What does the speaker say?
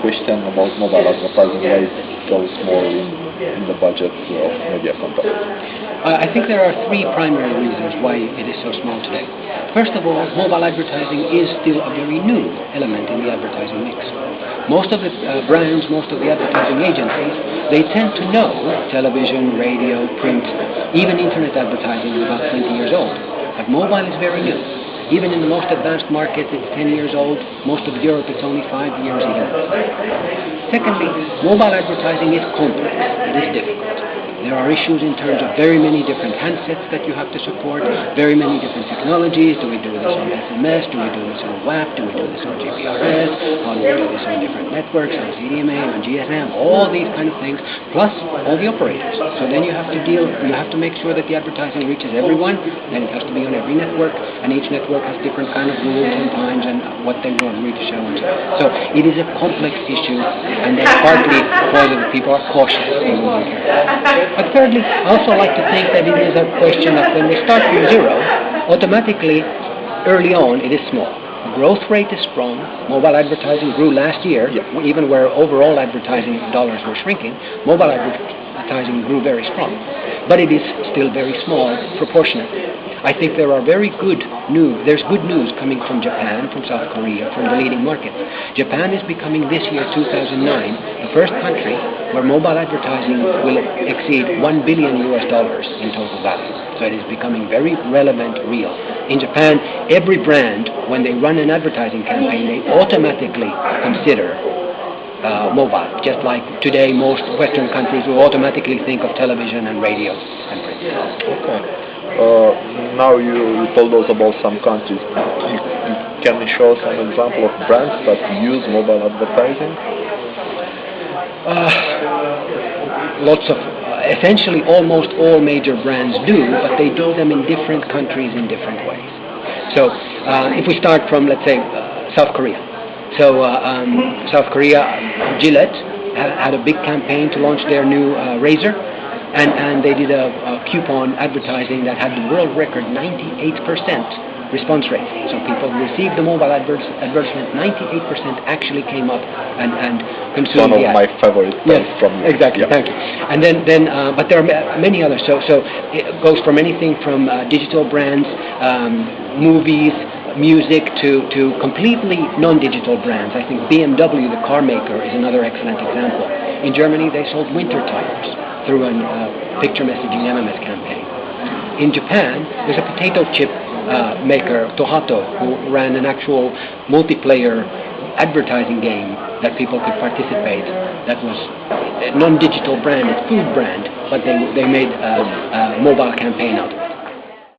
question about mobile advertising, why it goes more in the budget of media companies? I think there are three primary reasons why it is so small today. First of all, mobile advertising is still a very new element in the advertising mix. Most of the brands, most of the advertising agencies, they tend to know television, radio, print, even internet advertising is about 20 years old. But mobile is very new. Even in the most advanced markets, it's 10 years old. Most of Europe, it's only 5 years even. Secondly, mobile advertising is complex. It is difficult. There are issues in terms of very many different handsets that you have to support, very many different technologies. Do we do this on SMS? Do we do this on WAP? Do we do this on GPRS? How do we do this on different networks, on CDMA, on GSM? All these kind of things, plus all the operators. So then you have to make sure that the advertising reaches everyone, then it has to be on every network, and each network has different kind of rules and times and what they want me to show and so on. So it is a complex issue, and then partly because of the people are cautious and moving carefully. But thirdly, I also like to think that it is a question that when we start from zero, automatically, early on, it is small. The growth rate is strong. Mobile advertising grew last year, even where overall advertising dollars were shrinking. Mobile advertising grew very strong. But it is still very small proportionately. I think there are there's good news coming from Japan, from South Korea, from the leading markets. Japan is becoming this year, 2009, the first country where mobile advertising will exceed $1 billion in total value. So it is becoming very relevant, real. In Japan, every brand, when they run an advertising campaign, they automatically consider mobile. Just like today, most Western countries will automatically think of television and radio and print. Okay. Now you told us about some countries. Can you show some example of brands that use mobile advertising? Lots of, essentially almost all major brands do, but they do them in different countries in different ways. So if we start from, let's say, South Korea. So South Korea, Gillette had a big campaign to launch their new razor. And they did a coupon advertising that had the world record 98% response rate. So people received the mobile advertisement, 98% actually came up and consumed the ad. One of my favorite from you. Exactly, thank you. And then but there are many others. So it goes from anything from digital brands, movies, music to completely non-digital brands. I think BMW, the car maker, is another excellent example. In Germany, they sold winter tires through a picture messaging MMS campaign. In Japan, there's a potato chip maker, Tohato, who ran an actual multiplayer advertising game that people could participate. That was a non-digital brand, a food brand, but they made a mobile campaign out of it.